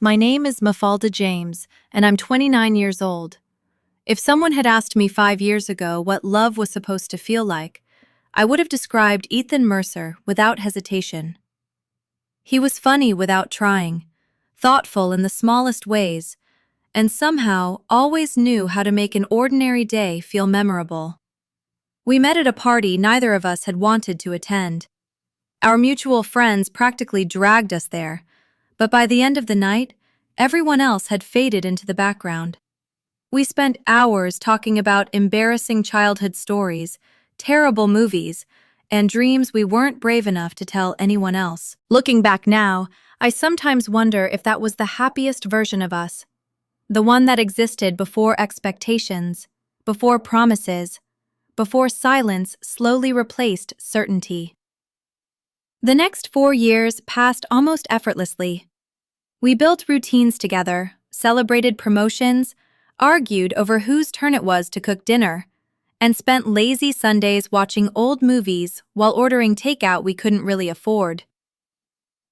My name is Mafalda James, and I'm 29 years old. If someone had asked me 5 years ago what love was supposed to feel like, I would have described Ethan Mercer without hesitation. He was funny without trying, thoughtful in the smallest ways, and somehow always knew how to make an ordinary day feel memorable. We met at a party neither of us had wanted to attend. Our mutual friends practically dragged us there, but by the end of the night, everyone else had faded into the background. We spent hours talking about embarrassing childhood stories, terrible movies, and dreams we weren't brave enough to tell anyone else. Looking back now, I sometimes wonder if that was the happiest version of us. The one that existed before expectations, before promises, before silence slowly replaced certainty. The next 4 years passed almost effortlessly. We built routines together, celebrated promotions, argued over whose turn it was to cook dinner, and spent lazy Sundays watching old movies while ordering takeout we couldn't really afford.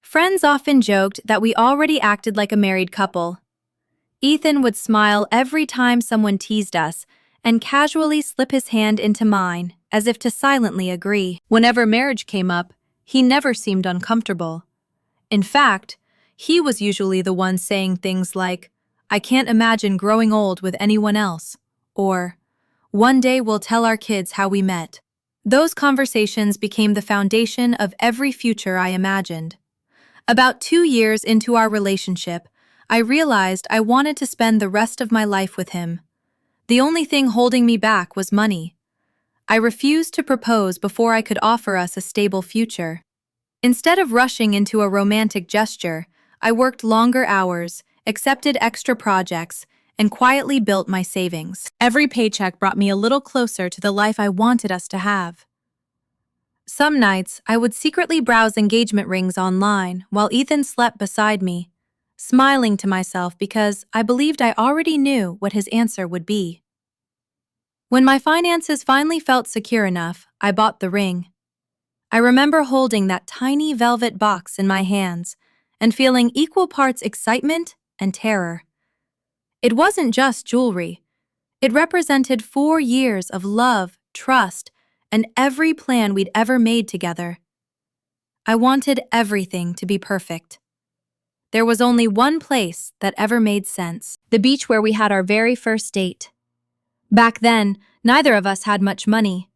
Friends often joked that we already acted like a married couple. Ethan would smile every time someone teased us and casually slip his hand into mine as if to silently agree. Whenever marriage came up, he never seemed uncomfortable. In fact, he was usually the one saying things like, "I can't imagine growing old with anyone else," or, "One day we'll tell our kids how we met." Those conversations became the foundation of every future I imagined. About 2 years into our relationship, I realized I wanted to spend the rest of my life with him. The only thing holding me back was money. I refused to propose before I could offer us a stable future. Instead of rushing into a romantic gesture, I worked longer hours, accepted extra projects, and quietly built my savings. Every paycheck brought me a little closer to the life I wanted us to have. Some nights, I would secretly browse engagement rings online while Ethan slept beside me, smiling to myself because I believed I already knew what his answer would be. When my finances finally felt secure enough, I bought the ring. I remember holding that tiny velvet box in my hands and feeling equal parts excitement and terror. It wasn't just jewelry. It represented 4 years of love, trust, and every plan we'd ever made together. I wanted everything to be perfect. There was only one place that ever made sense: the beach where we had our very first date. Back then, neither of us had much money.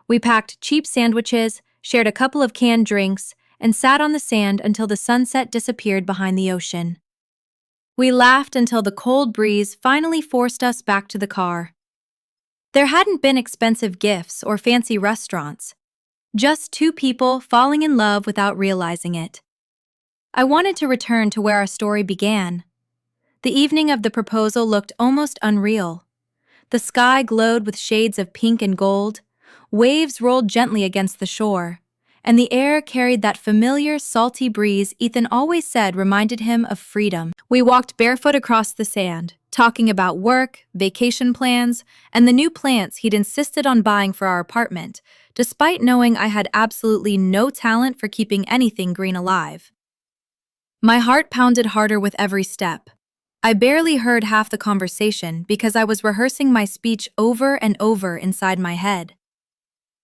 We packed cheap sandwiches, shared a couple of canned drinks, and sat on the sand until the sunset disappeared behind the ocean. We laughed until the cold breeze finally forced us back to the car. There hadn't been expensive gifts or fancy restaurants, just 2 people falling in love without realizing it. I wanted to return to where our story began. The evening of the proposal looked almost unreal. The sky glowed with shades of pink and gold, waves rolled gently against the shore, and the air carried that familiar, salty breeze Ethan always said reminded him of freedom. We walked barefoot across the sand, talking about work, vacation plans, and the new plants he'd insisted on buying for our apartment, despite knowing I had absolutely no talent for keeping anything green alive. My heart pounded harder with every step. I barely heard half the conversation because I was rehearsing my speech over and over inside my head.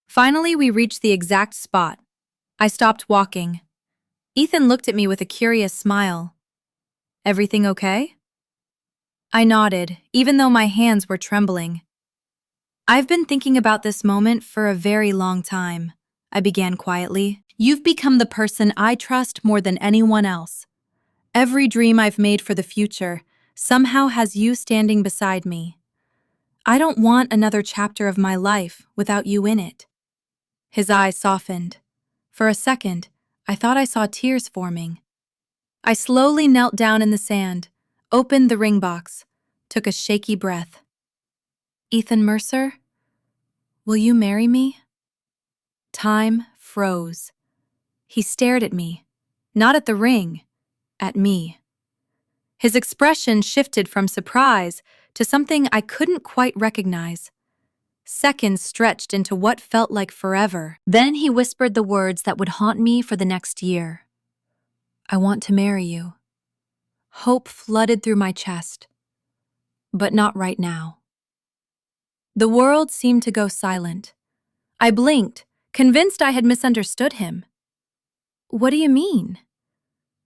Finally, we reached the exact spot. I stopped walking. Ethan looked at me with a curious smile. "Everything okay?" I nodded, even though my hands were trembling. "I've been thinking about this moment for a very long time," I began quietly. "You've become the person I trust more than anyone else. Every dream I've made for the future somehow has you standing beside me. I don't want another chapter of my life without you in it." His eyes softened. For a second, I thought I saw tears forming. I slowly knelt down in the sand, opened the ring box, took a shaky breath. "Ethan Mercer, will you marry me?" Time froze. He stared at me, not at the ring, at me. His expression shifted from surprise to something I couldn't quite recognize. Seconds stretched into what felt like forever. Then he whispered the words that would haunt me for the next year. "I want to marry you." Hope flooded through my chest. But not right now. The world seemed to go silent. I blinked, convinced I had misunderstood him. "What do you mean?"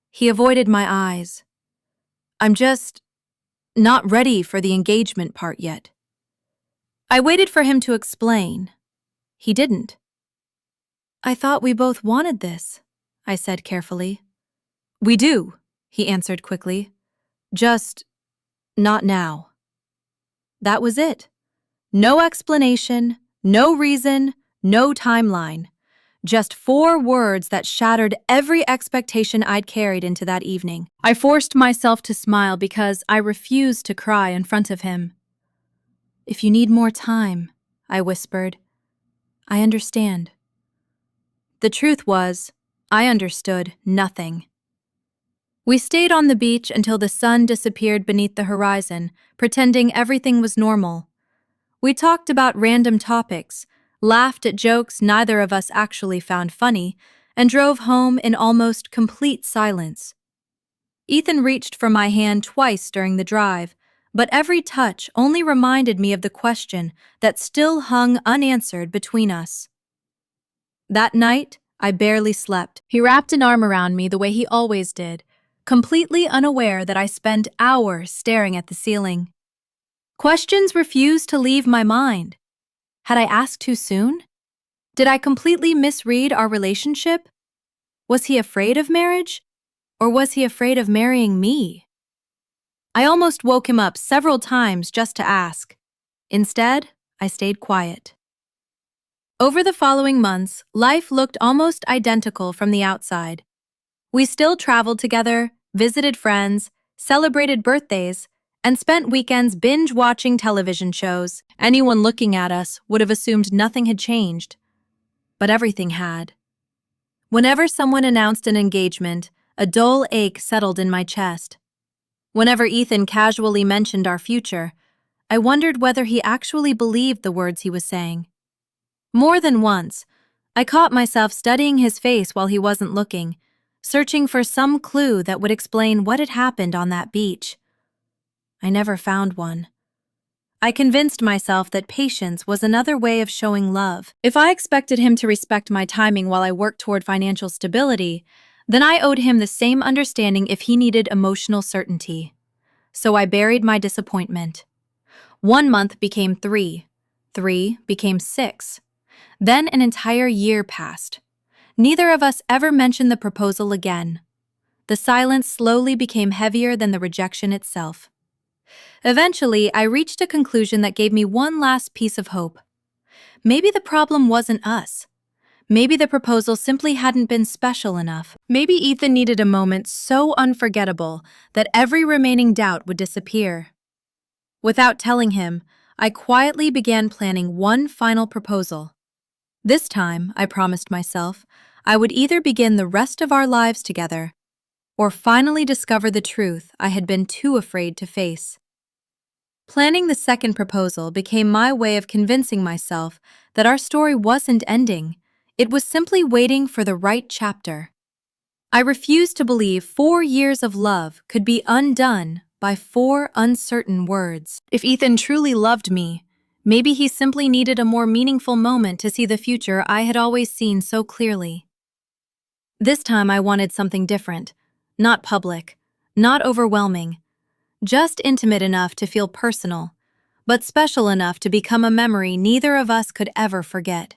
He avoided my eyes. "I'm just not ready for the engagement part yet." I waited for him to explain. He didn't. "I thought we both wanted this," I said carefully. "We do," he answered quickly. "Just not now." That was it. No explanation, no reason, no timeline. Just 4 words that shattered every expectation I'd carried into that evening. I forced myself to smile because I refused to cry in front of him. "If you need more time," I whispered, "I understand." The truth was, I understood nothing. We stayed on the beach until the sun disappeared beneath the horizon, pretending everything was normal. We talked about random topics, laughed at jokes neither of us actually found funny, and drove home in almost complete silence. Ethan reached for my hand twice during the drive, but every touch only reminded me of the question that still hung unanswered between us. That night, I barely slept. He wrapped an arm around me the way he always did, completely unaware that I spent hours staring at the ceiling. Questions refused to leave my mind. Had I asked too soon? Did I completely misread our relationship? Was he afraid of marriage? Or was he afraid of marrying me? I almost woke him up several times just to ask. Instead, I stayed quiet. Over the following months, life looked almost identical from the outside. We still traveled together, visited friends, celebrated birthdays, and spent weekends binge-watching television shows. Anyone looking at us would have assumed nothing had changed. But everything had. Whenever someone announced an engagement, a dull ache settled in my chest. Whenever Ethan casually mentioned our future, I wondered whether he actually believed the words he was saying. More than once, I caught myself studying his face while he wasn't looking, searching for some clue that would explain what had happened on that beach. I never found one. I convinced myself that patience was another way of showing love. If I expected him to respect my timing while I worked toward financial stability, then I owed him the same understanding if he needed emotional certainty. So I buried my disappointment. 1 month became 3. 3 became 6. Then an entire year passed. Neither of us ever mentioned the proposal again. The silence slowly became heavier than the rejection itself. Eventually, I reached a conclusion that gave me one last piece of hope. Maybe the problem wasn't us. Maybe the proposal simply hadn't been special enough. Maybe Ethan needed a moment so unforgettable that every remaining doubt would disappear. Without telling him, I quietly began planning one final proposal. This time, I promised myself, I would either begin the rest of our lives together or finally discover the truth I had been too afraid to face. Planning the second proposal became my way of convincing myself that our story wasn't ending. It was simply waiting for the right chapter. I refused to believe 4 years of love could be undone by 4 uncertain words. If Ethan truly loved me, maybe he simply needed a more meaningful moment to see the future I had always seen so clearly. This time I wanted something different, not public, not overwhelming, just intimate enough to feel personal, but special enough to become a memory neither of us could ever forget.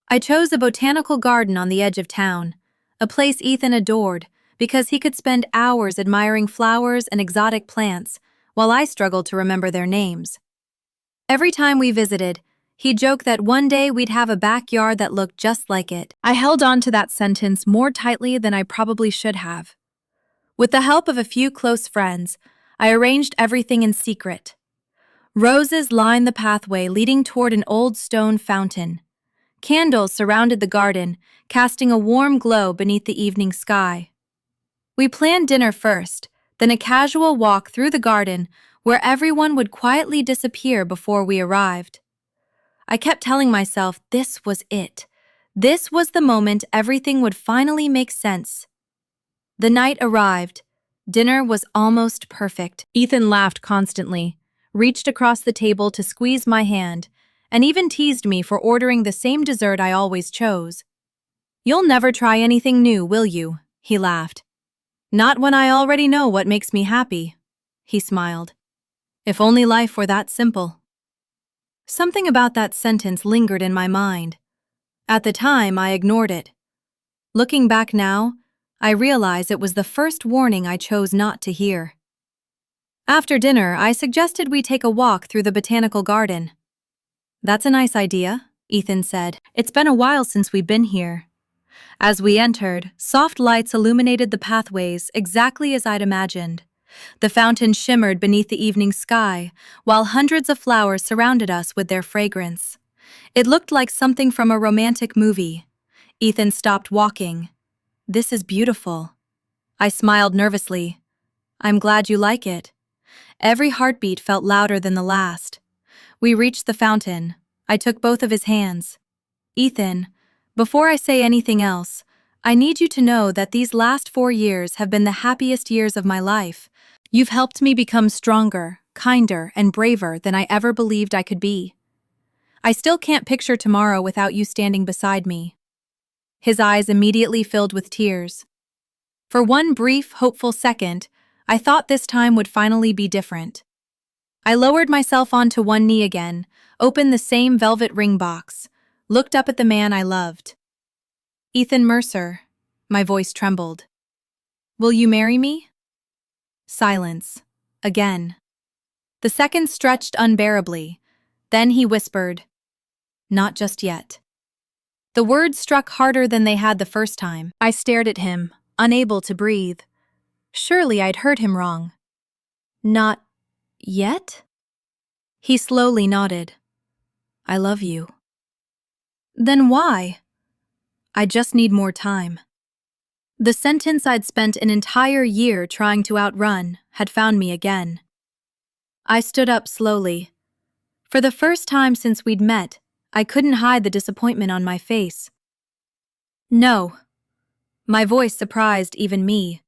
I chose a botanical garden on the edge of town, a place Ethan adored because he could spend hours admiring flowers and exotic plants while I struggled to remember their names. Every time we visited, he joked that one day we'd have a backyard that looked just like it. I held on to that sentence more tightly than I probably should have. With the help of a few close friends, I arranged everything in secret. Roses lined the pathway leading toward an old stone fountain. Candles surrounded the garden, casting a warm glow beneath the evening sky. We planned dinner first, then a casual walk through the garden where everyone would quietly disappear before we arrived. I kept telling myself this was it. This was the moment everything would finally make sense. The night arrived, Dinner was almost perfect. Ethan laughed constantly, reached across the table to squeeze my hand, and even teased me for ordering the same dessert I always chose. "You'll never try anything new, will you?" he laughed. "Not when I already know what makes me happy," he smiled. If only life were that simple. Something about that sentence lingered in my mind. At the time, I ignored it. Looking back now, I realize it was the first warning I chose not to hear. After dinner, I suggested we take a walk through the botanical garden. "That's a nice idea," Ethan said. "It's been a while since we've been here." As we entered, soft lights illuminated the pathways exactly as I'd imagined. The fountain shimmered beneath the evening sky, while hundreds of flowers surrounded us with their fragrance. It looked like something from a romantic movie. Ethan stopped walking. "This is beautiful." I smiled nervously. "I'm glad you like it." Every heartbeat felt louder than the last. We reached the fountain. I took both of his hands. "Ethan, before I say anything else, I need you to know that these last 4 years have been the happiest years of my life. You've helped me become stronger, kinder, and braver than I ever believed I could be. I still can't picture tomorrow without you standing beside me." His eyes immediately filled with tears. For one brief, hopeful second, I thought this time would finally be different. I lowered myself onto one knee again, opened the same velvet ring box, looked up at the man I loved. "Ethan Mercer," my voice trembled. "Will you marry me?" Silence. Again. The seconds stretched unbearably. Then he whispered, "Not just yet." The words struck harder than they had the first time. I stared at him, unable to breathe. Surely I'd heard him wrong. "Not yet?" He slowly nodded. "I love you." "Then why?" "I just need more time." The sentence I'd spent an entire year trying to outrun had found me again. I stood up slowly. For the first time since we'd met, I couldn't hide the disappointment on my face. "No." My voice surprised even me.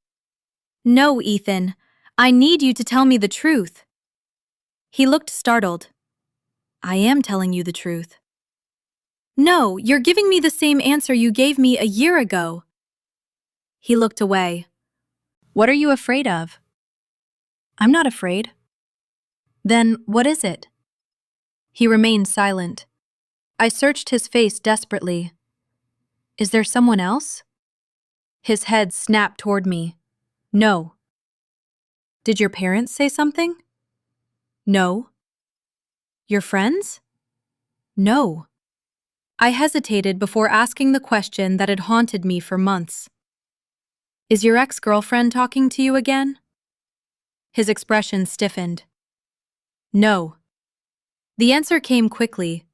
"No, Ethan. I need you to tell me the truth." He looked startled. "I am telling you the truth." "No, you're giving me the same answer you gave me a year ago." He looked away. "What are you afraid of?" "I'm not afraid." "Then what is it?" He remained silent. I searched his face desperately. "Is there someone else?" His head snapped toward me. "No." "Did your parents say something?" "No." "Your friends?" "No." I hesitated before asking the question that had haunted me for months. "Is your ex-girlfriend talking to you again?" His expression stiffened. "No." The answer came quickly,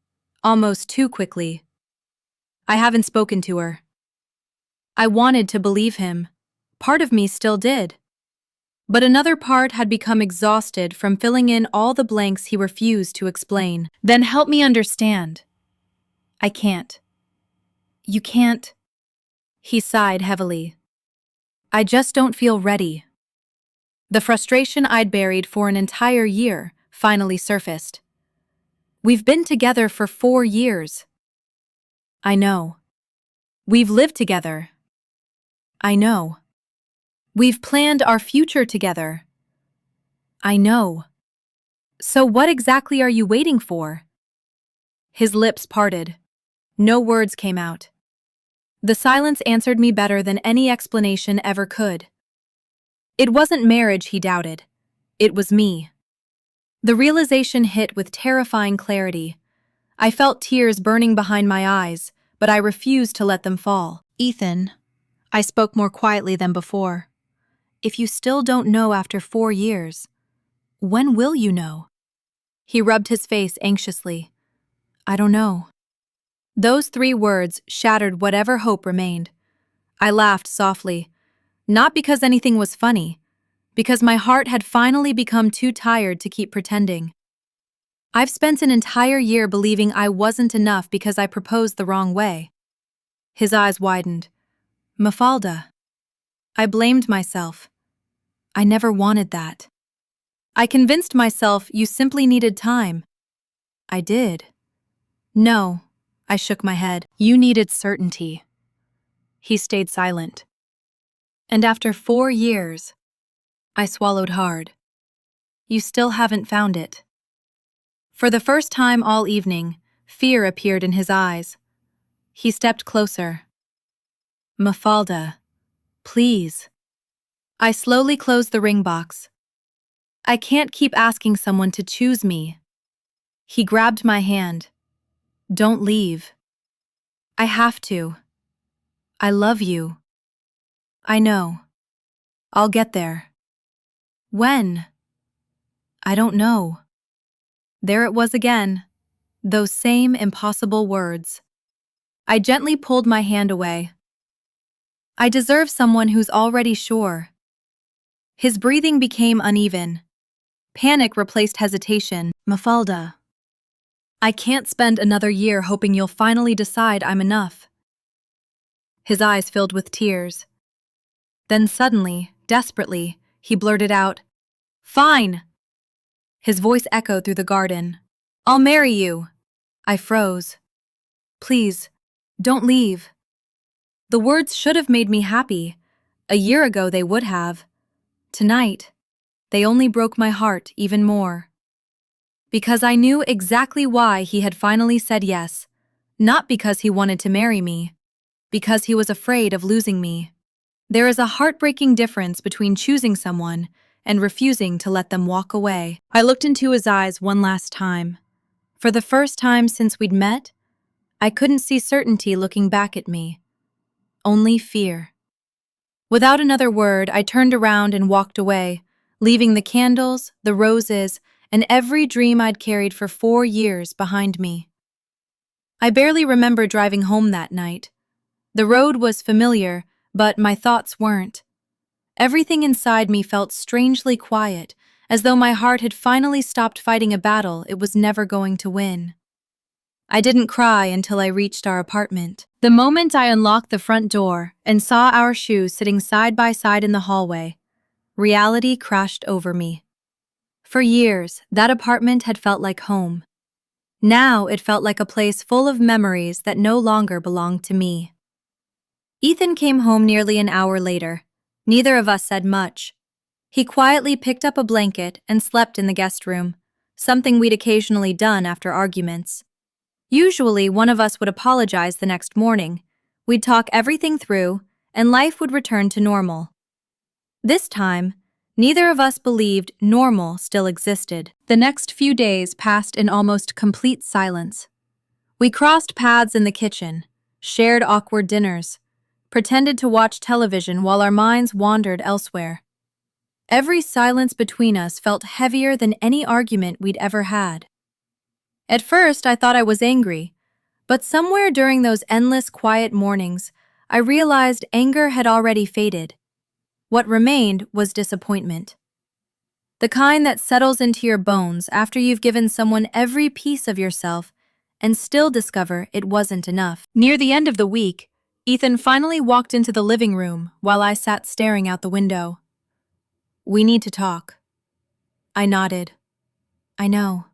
almost too quickly. "I haven't spoken to her." I wanted to believe him. Part of me still did. But another part had become exhausted from filling in all the blanks he refused to explain. "Then help me understand." "I can't." "You can't?" He sighed heavily. "I just don't feel ready." The frustration I'd buried for an entire year finally surfaced. "We've been together for 4 years." "I know." "We've lived together." "I know." "We've planned our future together." "I know." "So what exactly are you waiting for?" His lips parted. No words came out. The silence answered me better than any explanation ever could. It wasn't marriage he doubted. It was me. The realization hit with terrifying clarity. I felt tears burning behind my eyes, but I refused to let them fall. "Ethan," I spoke more quietly than before, "if you still don't know after 4 years, when will you know?" He rubbed his face anxiously. "I don't know." Those 3 words shattered whatever hope remained. I laughed softly, not because anything was funny, because my heart had finally become too tired to keep pretending. I've spent an entire year believing I wasn't enough because I proposed the wrong way. His eyes widened. "Mafalda." I blamed myself. I never wanted that. I convinced myself you simply needed time. I did. No, I shook my head. You needed certainty. He stayed silent. And after 4 years, I swallowed hard. You still haven't found it. For the first time all evening, fear appeared in his eyes. He stepped closer. Mafalda, please. I slowly closed the ring box. I can't keep asking someone to choose me. He grabbed my hand. Don't leave. I have to. I love you. I know. I'll get there. When? I don't know. There it was again. Those same impossible words. I gently pulled my hand away. I deserve someone who's already sure. His breathing became uneven. Panic replaced hesitation. Mafalda. I can't spend another year hoping you'll finally decide I'm enough. His eyes filled with tears. Then suddenly, desperately, he blurted out, "Fine!" His voice echoed through the garden. "I'll marry you." I froze. "Please, don't leave." The words should have made me happy. A year ago they would have. Tonight, they only broke my heart even more. Because I knew exactly why he had finally said yes. Not because he wanted to marry me. Because he was afraid of losing me. There is a heartbreaking difference between choosing someone and refusing to let them walk away. I looked into his eyes one last time. For the first time since we'd met, I couldn't see certainty looking back at me. Only fear. Without another word, I turned around and walked away, leaving the candles, the roses, and every dream I'd carried for 4 years behind me. I barely remember driving home that night. The road was familiar, but my thoughts weren't. Everything inside me felt strangely quiet, as though my heart had finally stopped fighting a battle it was never going to win. I didn't cry until I reached our apartment. The moment I unlocked the front door and saw our shoes sitting side by side in the hallway, reality crashed over me. For years, that apartment had felt like home. Now it felt like a place full of memories that no longer belonged to me. Ethan came home nearly an hour later. Neither of us said much. He quietly picked up a blanket and slept in the guest room, something we'd occasionally done after arguments. Usually, one of us would apologize the next morning. We'd talk everything through, and life would return to normal. This time, neither of us believed normal still existed. The next few days passed in almost complete silence. We crossed paths in the kitchen, shared awkward dinners, pretended to watch television while our minds wandered elsewhere. Every silence between us felt heavier than any argument we'd ever had. At first, I thought I was angry, but somewhere during those endless quiet mornings, I realized anger had already faded. What remained was disappointment. The kind that settles into your bones after you've given someone every piece of yourself and still discover it wasn't enough. Near the end of the week, Ethan finally walked into the living room while I sat staring out the window. "We need to talk." I nodded. "I know."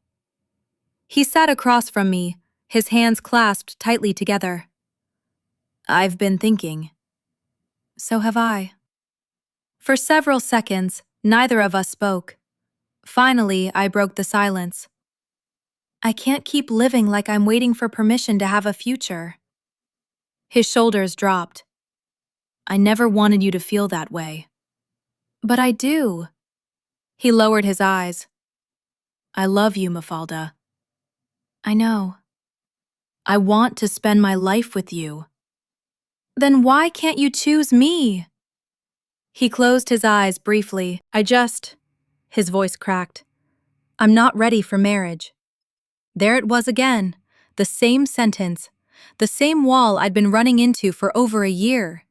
He sat across from me, his hands clasped tightly together. "I've been thinking." "So have I." For several seconds, neither of us spoke. Finally, I broke the silence. "I can't keep living like I'm waiting for permission to have a future." His shoulders dropped. "I never wanted you to feel that way." "But I do." He lowered his eyes. "I love you, Mafalda." "I know." "I want to spend my life with you." "Then why can't you choose me?" He closed his eyes briefly. His voice cracked. "I'm not ready for marriage." There it was again, the same sentence, the same wall I'd been running into for over a year.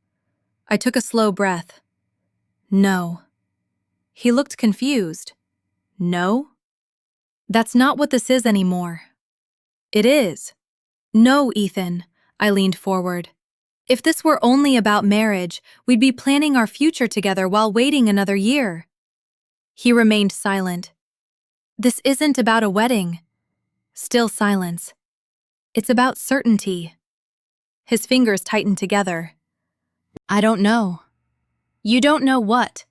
I took a slow breath. "No." He looked confused. "No?" "That's not what this is anymore." "It is." "No, Ethan." I leaned forward. "If this were only about marriage, we'd be planning our future together while waiting another year." He remained silent. This isn't about a wedding. Still silence. It's about certainty. His fingers tightened together. I don't know. You don't know what?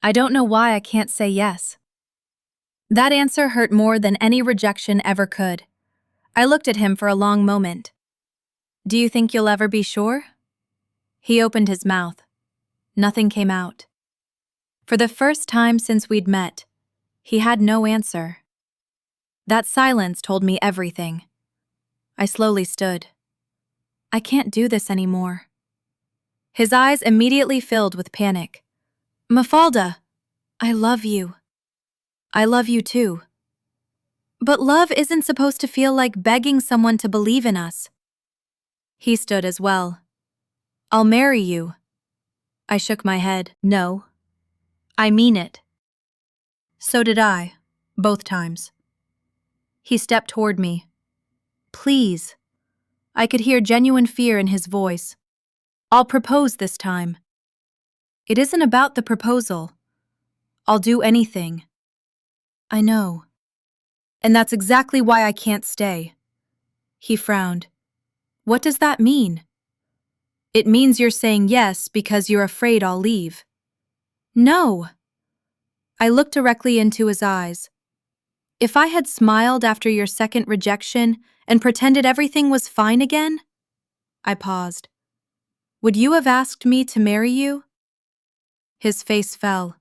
I don't know why I can't say yes. That answer hurt more than any rejection ever could. I looked at him for a long moment. Do you think you'll ever be sure? He opened his mouth. Nothing came out. For the first time since we'd met, he had no answer. That silence told me everything. I slowly stood. I can't do this anymore. His eyes immediately filled with panic. Mafalda, I love you. I love you too. But love isn't supposed to feel like begging someone to believe in us. He stood as well. I'll marry you. I shook my head. No. I mean it. So did I, both times. He stepped toward me. Please. I could hear genuine fear in his voice. I'll propose this time. It isn't about the proposal. I'll do anything. I know. And that's exactly why I can't stay. He frowned. What does that mean? It means you're saying yes because you're afraid I'll leave. No. I looked directly into his eyes. If I had smiled after your second rejection and pretended everything was fine again? I paused. Would you have asked me to marry you? His face fell.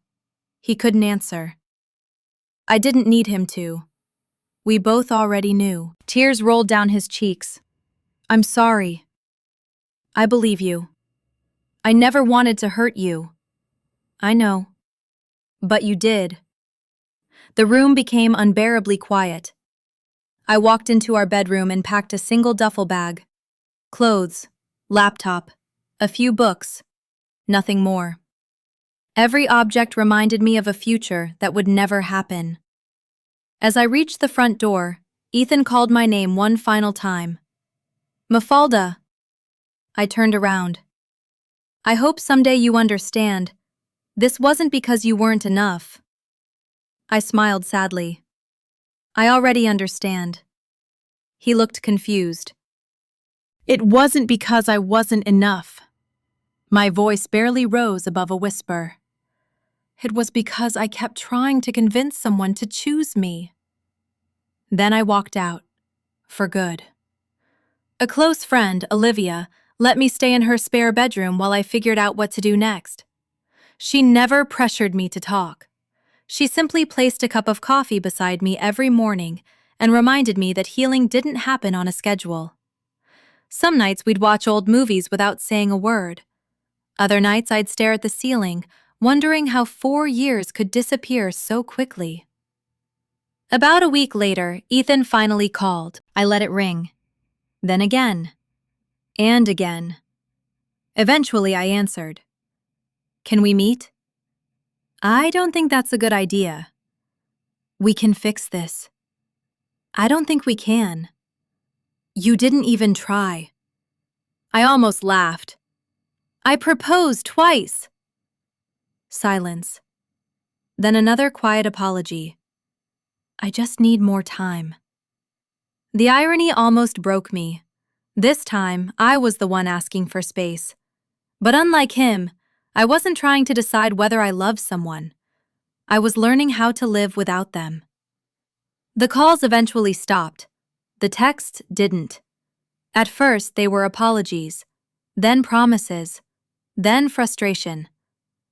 He couldn't answer. I didn't need him to. We both already knew. Tears rolled down his cheeks. I'm sorry. I believe you. I never wanted to hurt you. I know. But you did. The room became unbearably quiet. I walked into our bedroom and packed a single duffel bag. Clothes, laptop, a few books, nothing more. Every object reminded me of a future that would never happen. As I reached the front door, Ethan called my name one final time. Mafalda. I turned around. I hope someday you understand. This wasn't because you weren't enough. I smiled sadly. I already understand. He looked confused. It wasn't because I wasn't enough. My voice barely rose above a whisper. It was because I kept trying to convince someone to choose me. Then I walked out. For good. A close friend, Olivia, let me stay in her spare bedroom while I figured out what to do next. She never pressured me to talk. She simply placed a cup of coffee beside me every morning and reminded me that healing didn't happen on a schedule. Some nights we'd watch old movies without saying a word. Other nights I'd stare at the ceiling, wondering how 4 years could disappear so quickly. About a week later, Ethan finally called. I let it ring. Then again. And again. Eventually I answered. Can we meet? I don't think that's a good idea. We can fix this. I don't think we can. You didn't even try. I almost laughed. I proposed twice. Silence. Then another quiet apology. I just need more time. The irony almost broke me. This time, I was the one asking for space. But unlike him, I wasn't trying to decide whether I loved someone. I was learning how to live without them. The calls eventually stopped. The texts didn't. At first, they were apologies, then promises, then frustration.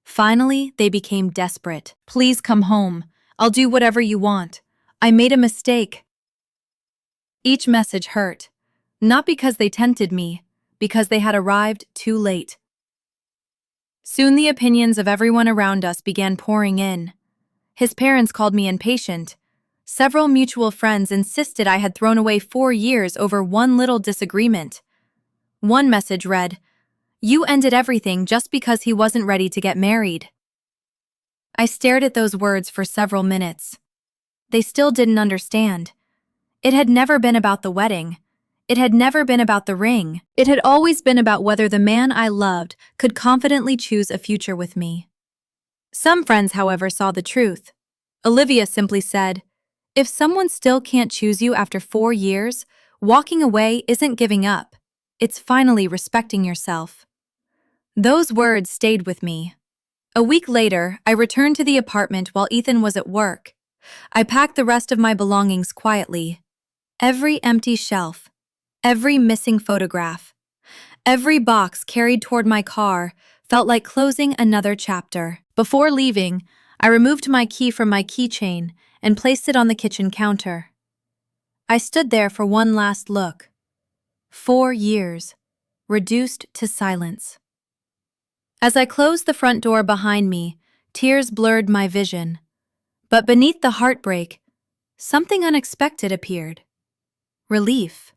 Finally, they became desperate. Please come home. I'll do whatever you want. I made a mistake. Each message hurt, not because they tempted me, because they had arrived too late. Soon the opinions of everyone around us began pouring in. His parents called me impatient. Several mutual friends insisted I had thrown away 4 years over one little disagreement. One message read, "You ended everything just because he wasn't ready to get married." I stared at those words for several minutes. They still didn't understand. It had never been about the wedding. It had never been about the ring. It had always been about whether the man I loved could confidently choose a future with me. Some friends, however, saw the truth. Olivia simply said, "If someone still can't choose you after 4 years, walking away isn't giving up. It's finally respecting yourself." Those words stayed with me. A week later, I returned to the apartment while Ethan was at work. I packed the rest of my belongings quietly. Every empty shelf, every missing photograph, every box carried toward my car felt like closing another chapter. Before leaving, I removed my key from my keychain and placed it on the kitchen counter. I stood there for one last look. 4 years, reduced to silence. As I closed the front door behind me, tears blurred my vision. But beneath the heartbreak, something unexpected appeared. Relief.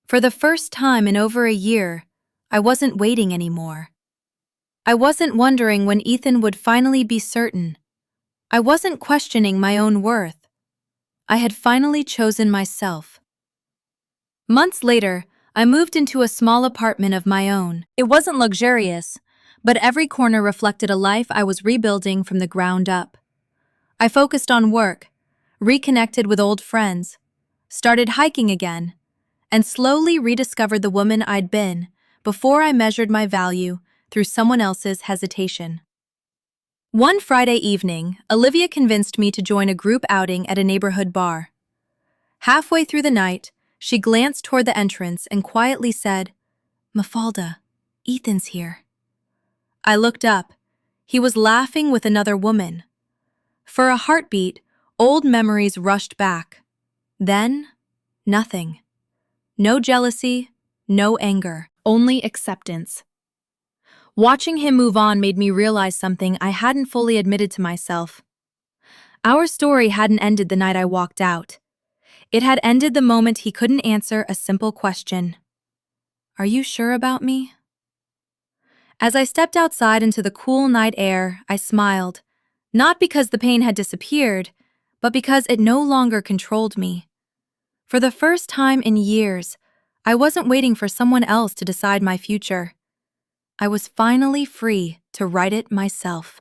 For the first time in over a year, I wasn't waiting anymore. I wasn't wondering when Ethan would finally be certain. I wasn't questioning my own worth. I had finally chosen myself. Months later, I moved into a small apartment of my own. It wasn't luxurious, but every corner reflected a life I was rebuilding from the ground up. I focused on work, reconnected with old friends, started hiking again, and slowly rediscovered the woman I'd been before I measured my value through someone else's hesitation. One Friday evening, Olivia convinced me to join a group outing at a neighborhood bar. Halfway through the night, she glanced toward the entrance and quietly said, "Mafalda, Ethan's here." I looked up. He was laughing with another woman. For a heartbeat, old memories rushed back. Then, nothing. No jealousy, no anger, only acceptance. Watching him move on made me realize something I hadn't fully admitted to myself. Our story hadn't ended the night I walked out. It had ended the moment he couldn't answer a simple question. "Are you sure about me?" As I stepped outside into the cool night air, I smiled, not because the pain had disappeared, but because it no longer controlled me. For the first time in years, I wasn't waiting for someone else to decide my future. I was finally free to write it myself.